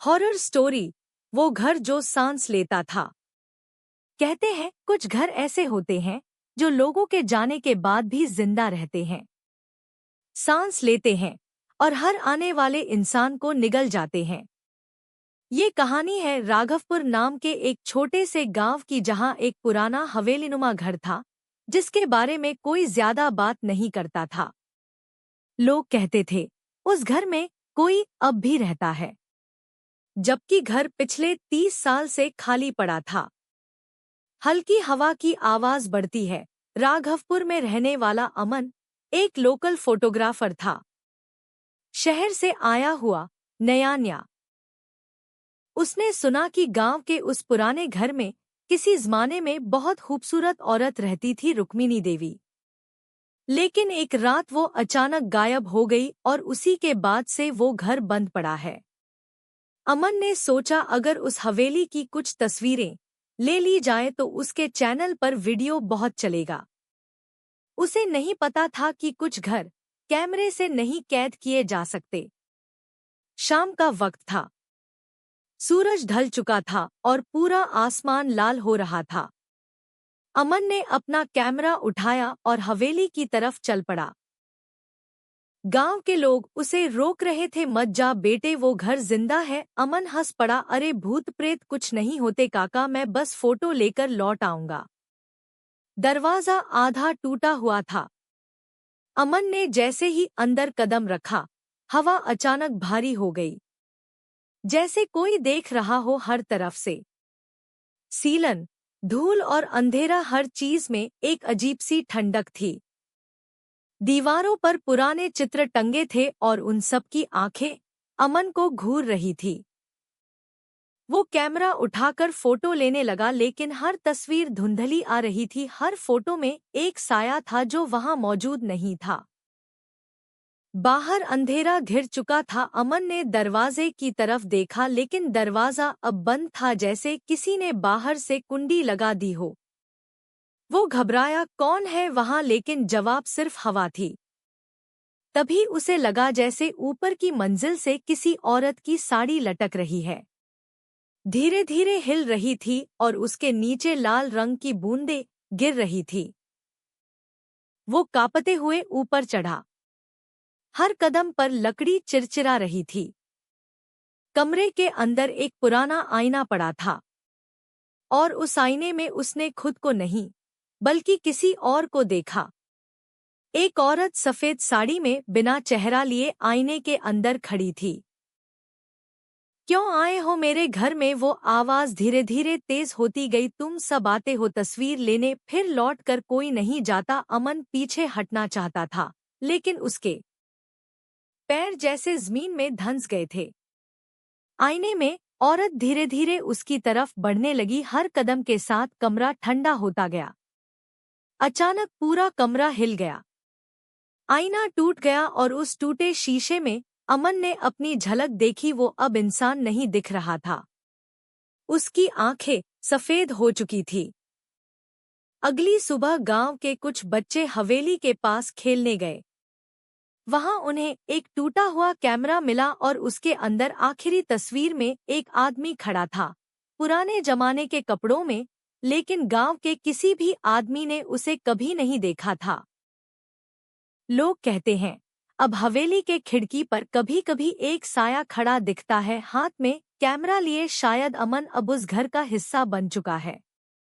Horror story, वो घर जो सांस लेता था। कहते हैं कुछ घर ऐसे होते हैं जो लोगों के जाने के बाद भी जिंदा रहते हैं, सांस लेते हैं और हर आने वाले इंसान को निगल जाते हैं। ये कहानी है राघवपुर नाम के एक छोटे से गांव की, जहां एक पुराना हवेलीनुमा घर था जिसके बारे में कोई ज्यादा बात नहीं करता था। लोग कहते थे उस घर में कोई अब भी रहता है, जबकि घर पिछले 30 साल से खाली पड़ा था। हल्की हवा की आवाज बढ़ती है। राघवपुर में रहने वाला अमन एक लोकल फोटोग्राफर था, शहर से आया हुआ, नया। उसने सुना कि गांव के उस पुराने घर में किसी जमाने में बहुत खूबसूरत औरत रहती थी, रुक्मिणी देवी। लेकिन एक रात वो अचानक गायब हो गई और उसी के बाद से वो घर बंद पड़ा है। अमन ने सोचा अगर उस हवेली की कुछ तस्वीरें ले ली जाए तो उसके चैनल पर वीडियो बहुत चलेगा। उसे नहीं पता था कि कुछ घर कैमरे से नहीं कैद किए जा सकते। शाम का वक्त था, सूरज ढल चुका था और पूरा आसमान लाल हो रहा था। अमन ने अपना कैमरा उठाया और हवेली की तरफ चल पड़ा। गांव के लोग उसे रोक रहे थे, मत जा बेटे, वो घर जिंदा है। अमन हंस पड़ा, अरे भूत प्रेत कुछ नहीं होते काका, मैं बस फोटो लेकर लौट आऊंगा। दरवाजा आधा टूटा हुआ था। अमन ने जैसे ही अंदर कदम रखा, हवा अचानक भारी हो गई, जैसे कोई देख रहा हो हर तरफ से। सीलन, धूल और अंधेरा, हर चीज में एक अजीब सी ठंडक थी। दीवारों पर पुराने चित्र टंगे थे और उन सब की आंखें अमन को घूर रही थी। वो कैमरा उठाकर फोटो लेने लगा, लेकिन हर तस्वीर धुंधली आ रही थी। हर फोटो में एक साया था जो वहां मौजूद नहीं था। बाहर अंधेरा घिर चुका था। अमन ने दरवाजे की तरफ देखा, लेकिन दरवाजा अब बंद था, जैसे किसी ने बाहर से कुंडी लगा दी हो। वो घबराया, कौन है वहां, लेकिन जवाब सिर्फ हवा थी। तभी उसे लगा जैसे ऊपर की मंजिल से किसी औरत की साड़ी लटक रही है, धीरे धीरे हिल रही थी और उसके नीचे लाल रंग की बूंदें गिर रही थी। वो कांपते हुए ऊपर चढ़ा। हर कदम पर लकड़ी चिरचिरा रही थी। कमरे के अंदर एक पुराना आईना पड़ा था और उस आईने में उसने खुद को नहीं बल्कि किसी और को देखा। एक औरत सफेद साड़ी में बिना चेहरा लिए आईने के अंदर खड़ी थी। क्यों आए हो मेरे घर में, वो आवाज धीरे धीरे तेज होती गई। तुम सब आते हो तस्वीर लेने, फिर लौट कर कोई नहीं जाता। अमन पीछे हटना चाहता था, लेकिन उसके पैर जैसे जमीन में धंस गए थे। आईने में औरत धीरे धीरे उसकी तरफ बढ़ने लगी। हर कदम के साथ कमरा ठंडा होता गया। अचानक पूरा कमरा हिल गया। आईना टूट गया और उस टूटे शीशे में अमन ने अपनी झलक देखी। वो अब इंसान नहीं दिख रहा था, उसकी आंखें सफेद हो चुकी थी। अगली सुबह गांव के कुछ बच्चे हवेली के पास खेलने गए। वहां उन्हें एक टूटा हुआ कैमरा मिला और उसके अंदर आखिरी तस्वीर में एक आदमी खड़ा था, पुराने जमाने के कपड़ों में, लेकिन गांव के किसी भी आदमी ने उसे कभी नहीं देखा था। लोग कहते हैं अब हवेली के खिड़की पर कभी कभी एक साया खड़ा दिखता है, हाथ में कैमरा लिए। शायद अमन अब उस घर का हिस्सा बन चुका है।